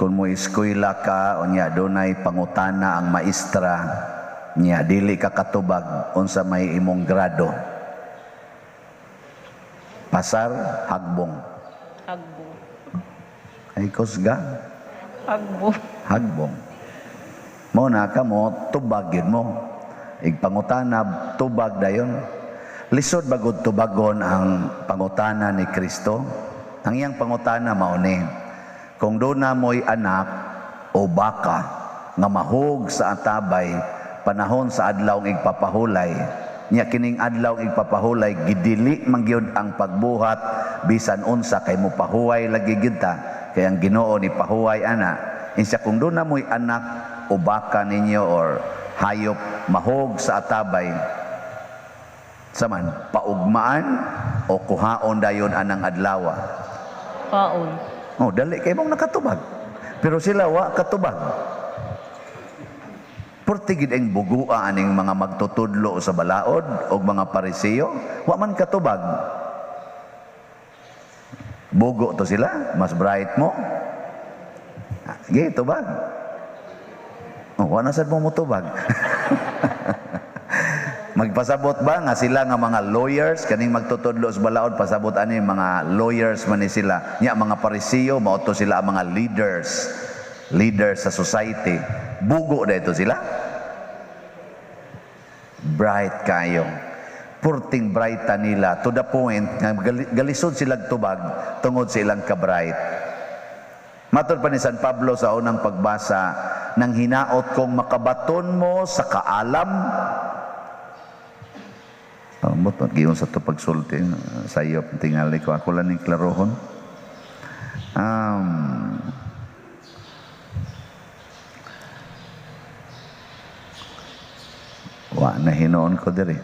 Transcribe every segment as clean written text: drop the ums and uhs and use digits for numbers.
Kung mo eskwela ka unya dunay pangutana ang maestra nya dili ka katubag unsa may imong grado. Pasar hagbong. Hagbong. Ay kusga. Hagbong. Hagbong. Mo na ka mo tubag yun mo. Igpangutana tubag dayon. Lisod bagod tubagon ang pangutana ni Kristo. Ang iyang pangutana mao ni, kung doon na mo'y anak o baka nga mahog sa atabay panahon sa adlaw igpapahulay, nya kining adlaw igpapahulay gidili mangyud ang pagbuhat bisan unsa kay mo pahuway lagi gyud ta, kay ang Ginoo ni pahuway ana. Insya kung doon na mo'y anak o baka ninyo or hayop mahog sa atabay, saman paugmaan o kuhaon dayon anang adlawa. Paon. Oh, dali kay mong nakatubag. Pero sila wa katubag. Portigid ang bugua aning mga magtutudlo sa balaod o mga Pariseo, wa man katubag. Bugo to sila, mas bright mo. Sige, tubag. Oh, wa na sad mo mutubag. Magpasabot ba nga sila nga mga lawyers kaning magtutudlo sa balaod, pasabot ani mga lawyers man ni sila. Nya mga Pariseo mao to sila ang mga leaders sa society. Bugo na ito sila. Bright kayo. Purting bright nila to the point nga galisod sila tubag tungod sa ilang ka-bright. Matod pa ni San Pablo sa unang pagbasa, nang hinaot kong makabaton mo sa kaalam. Butot giyon sa to pagsulti sa iyo tingali ko ako lang ning klarohon. Wa na hinoon ko diri.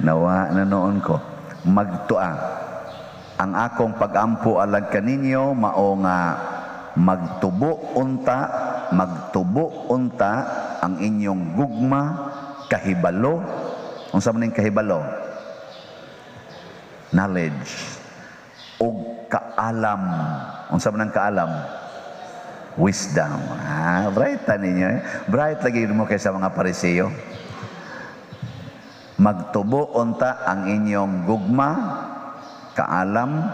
Nawa na noon ko magtua ang akong pagampo alang kaninyo mao nga magtubo unta ang inyong gugma kahibalo. Unsa man ning kahibalo? Knowledge ug kaalam. Unsa man ang kaalam? Wisdom. Bright ninyo eh. Bright lagi mo kaysa mga Pariseo. Magtubo unta ang inyong gugma, kaalam,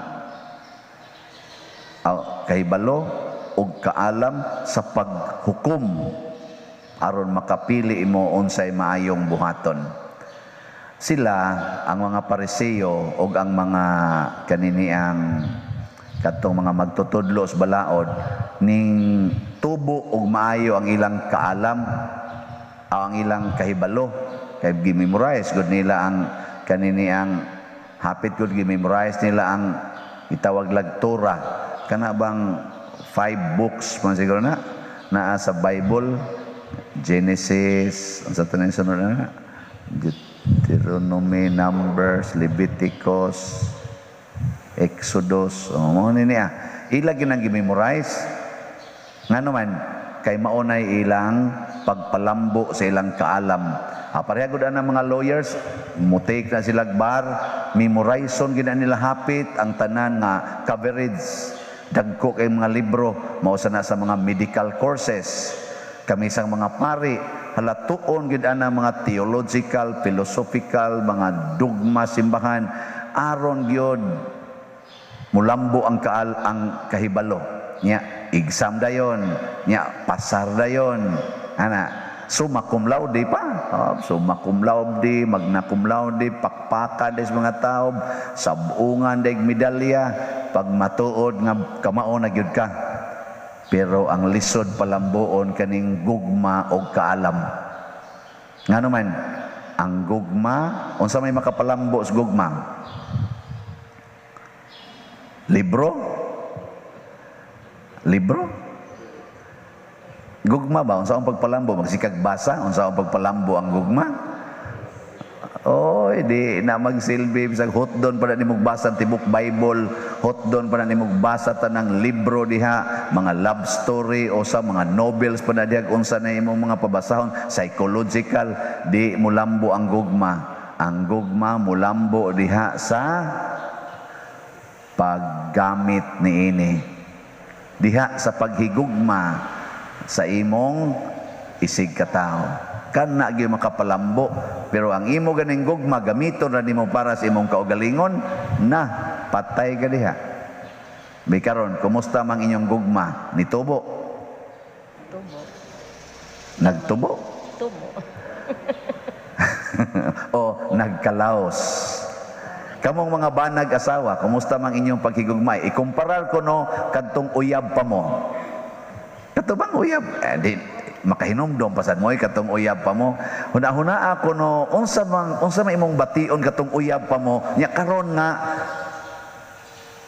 kahibalo ug kaalam sa paghukom aron makapili mo unsay maayong buhaton. Sila ang mga Pariseo ug ang mga kaniniang katong mga magtutudlo sa balaod ning tubo ug maayo ang ilang kaalam ang ilang kahibalo kay gi-memorize gud nila ang kaniniang hapit gud gi-memorize nila ang itawag lag Torah. Kana bang 5 books man siguro na naa sa Bible? Genesis, ang sa tanan sunod na Deuteronomy, Numbers, Leviticus, Exodus, mo ni niya. Ila ginang gi-memorize. Ngano man kay maunay ilang pagpalambo sa ilang kaalam. Pareha gud ang mga lawyers, mutik na sila bar, memorizon gid nila hapit ang tanan nga coverage. Dagko kay mga libro mao sana sa mga medical courses. Kami sang mga pari halatuon gid ana mga theological, philosophical, mga dogma simbahan aron gyud mulambo ang kahibalo. Nya exam dayon, nya pasar dayon. Ana summa cum laude pa. Summa cum laude, magna cum laude, pakpakan des mga taob, sabungan deg medalya pag matuod nga kamao na gyud ka. Pero ang lisod palambuon kaning gugma o kaalam. Ngano man ang gugma, unsa may makapalambo sa gugma? Libro? Gugma ba? Unsa ang pagpalambo? Magsikag basa? Unsa ang pagpalambo ang gugma? Oy, di na magsilbi bisag hotdon pa na nimog basa tibok Bible, hotdon pa na nimog basa tanang libro diha, mga love story o sa mga novels pa na diha unsa na imong mga pabasahon, psychological, di mulambo ang gugma. Ang gugma mulambo diha sa paggamit niini diha sa paghigugma sa imong isig katao. Kana gyud makapalambo, pero ang imo ganing gugma gamiton ra nimo para sa imong kaugalingon, na patay ka diha. Bikaron, kumusta mang inyong gugma? Nitubo? Tubo. Nagtubo? Tubo. O nagkalaos? Kamong mga banag asawa, kumusta mang inyong paghigugmay? Ikumparar ko no kadtong uyab pa mo. Katubang uyab, di makahinumdom pasad mo katong uyab pa mo. Huna-huna ako no unsa man imong bation katong uyab pa mo. Nya karon nga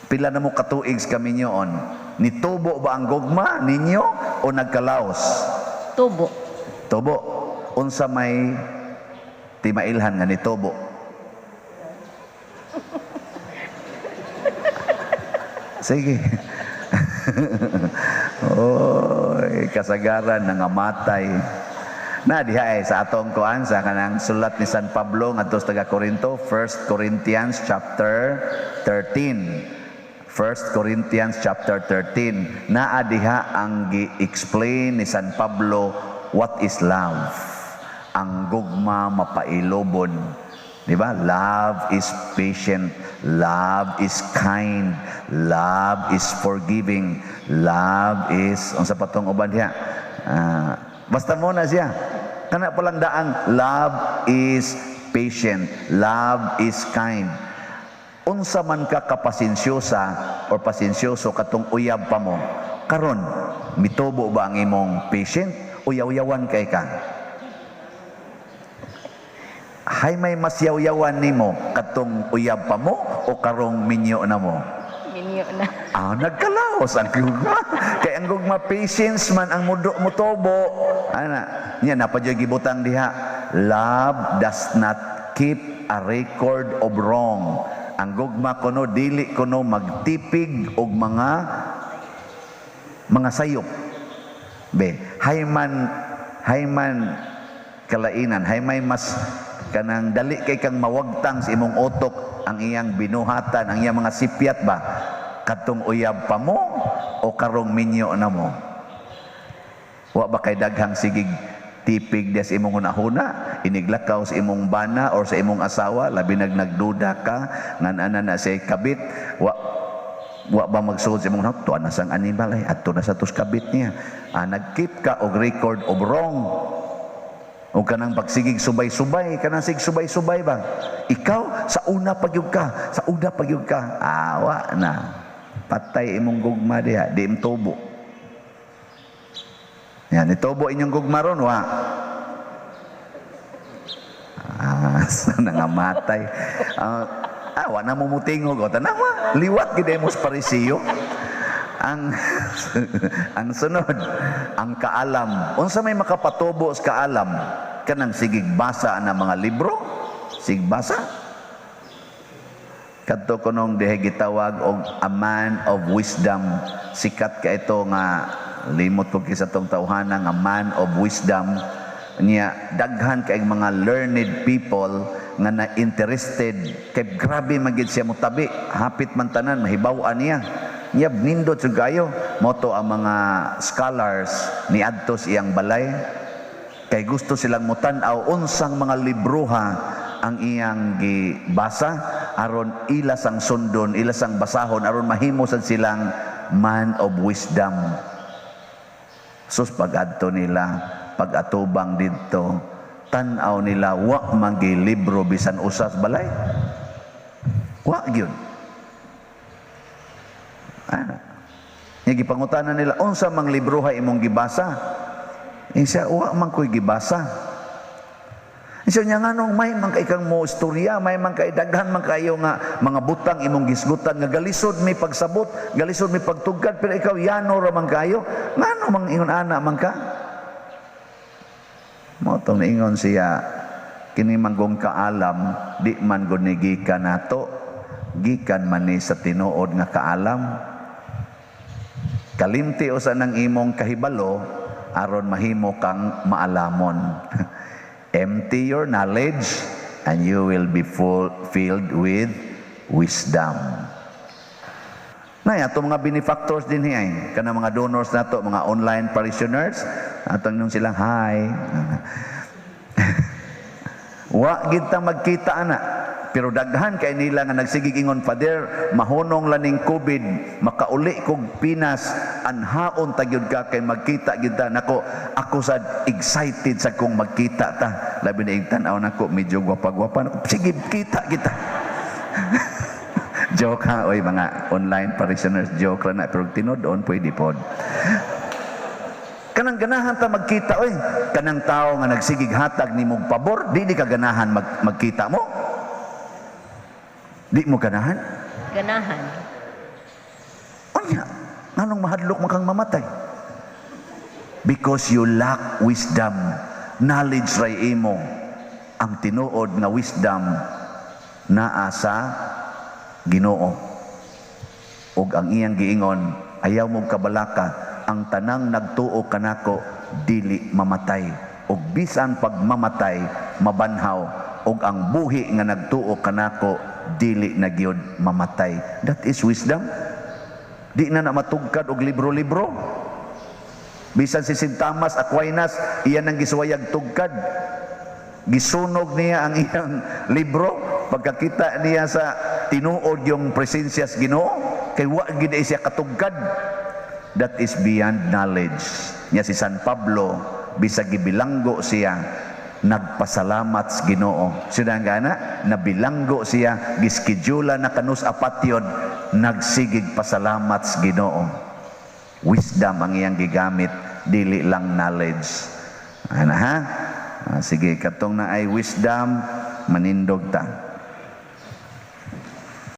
pila na mo katuig kami nyoon. Nitubo ba ang gugma ninyo o nagkalaos? Tubo. Tubo. Unsa may timailhan nga nitubo? Sige. Oy, kasagaran nangamatay. Na diha sa atong kuan sa kanang sulat ni San Pablo ngadto sa taga Corinto, 1 Corinthians chapter 13. 1 Corinthians chapter 13. Naa diha ang gi-explain ni San Pablo what is love. Ang gugma mapailobon. Di ba? Love is patient. Love is kind. Love is forgiving. Love is, ang sa patong uban diha. Basta mo na siya. Kana palang daang, love is patient. Love is kind. Unsa man ka kapasensyosa or pasensyoso katong uyab pa mo, karon mitubo ba ang imong patient? Uyaw-yawan kay ka? Hay may mas yaw-yawan nimo katong uyab pa mo o karong minyo na mo? Minyo na. Nagkalaos ang gugma. Kaya ang gugma patience man ang mutobo. Ana, nya napadyo gibutang diha. Love does not keep a record of wrong. Ang gugma kuno dili kuno magtipig og mga sayop. Be, hayman kalainan, hay may mas kanang dali kay kang mawagtang sa imong utok ang iyang binuhatan, ang iyang mga sipyat ba katong uyab pa mo o karong minyo na mo? Wa ba kay daghang sigig tipig des imong hunahuna, iniglakaw sa imong bana or sa imong asawa, labi nagduda ka ngan na say kabit, wa ba magsuod sa imong hunahuna, tuwa na sang animal ay adto na sa tus kabit niya. Nagkeep ka og record of wrong. O kanang pagsigig subay-subay, kanang sig subay-subay ba? Ikaw, sa una pagyug ka, sa una pagyug ka. Awa na. Patay imong gugma diha, di imtubo. Yan, itubo inyong gugma ron, wa? Nangamatay. Wa na mumutingog. Tanawa, liwat gid mo sa parisiyo. Ang sunod, ang kaalam. Unsa may makapatubo sa kaalam? Kanang sigig basa na mga libro? Sig basa? Kadto kunong diha gitawag og a man of wisdom. Sikat ka ito nga limot ko kisa tong tawhana nga man of wisdom. Niya daghan kay mga learned people nga na interested kay grabe magid siya mutabi. Hapit man tanan mahibaw-an niya. Niya nindot sa gayo. Moto ang mga scholars ni adtos iyang balay. Kay gusto silang mutan-aw unsang mga libruha ang iyang gibasa aron ilas ang sundon, ilas ang basahon aron mahimo sad silang man of wisdom. Sus pag-adto nila, pag-atubang didto, tan-aw nila wa magi libro bisan usas balay. Wa gyud. Nga gipangutanan nila, unsa mang libroha imong gibasa? Siya, wa man ko'y gibasa. Siya niya nga nung may man kay kang mo istorya, may man kay daghan man kayo nga mga butang imong gisgutan, nga galisod may pagsabot, galisod may pagtugkad, pero ikaw yano ra man kayo, ngano mang ingon ana man ka? Motong naingon siya, kini manggong kaalam, di man gud ni gikan nato, gikan man ni sa tinuod nga kaalam. Kalimti usa nang imong kahibalo aron mahimo kang maalamon. Empty your knowledge and you will be filled with wisdom. Na ato mga benefactors din ay kana mga donors nato, mga online parishioners, atong nung silang hi. Wa gid ta magkita ana. Pero daghan kay nila nga nagsigig ingon, Father, mahunong laning COVID, makauli kog Pinas, anhaon ta gyud ka kay magkita gyud ta. Nako, ako sad excited sa kong magkita ta. Labi na igtan-aw nako medyo gwapa-gwapa. Nako, sige kita kita. Joke ha, oy mga online parishioners, joke lang na, pero tinod-on pwede pod. Kanang ganahan ta magkita, oy. Kanang tao nga nagsigig hatag nimong pabor, di ka ganahan magkita mo? Di mo ganahan? Ganahan. Onya, nganong mahadlok mo kang mamatay? Because you lack wisdom. Knowledge ray imo. Ang tinuod nga wisdom naa sa Ginoo. Ug ang iyang giingon, ayaw mong kabalaka, ang tanang nagtuo kanako dili mamatay. Ug bisan pag mamatay, mabanhaw. Ug ang buhi nga nagtuo kanako dili na gyud mamatay. That is wisdom. Di na matugkad og libro-libro. Bisan si St. Thomas Aquinas, iyan ang gisuwayag tugkad. Gisunog niya ang iyang libro pagkakita niya sa tinuod yung presensya sa Ginoo, kay wa gid siya katugkad. That is beyond knowledge. Nya si San Pablo, bisag gibilanggo siya, nagpasalamat sa Ginoo. Sudang gana, nabilanggo siya, giskidula na kanus apatyon, nagsigig pasalamat sa Ginoo. Wisdom ang iyang gigamit, dili lang knowledge. Ana ha? Sige, katong na ay wisdom, manindog ta.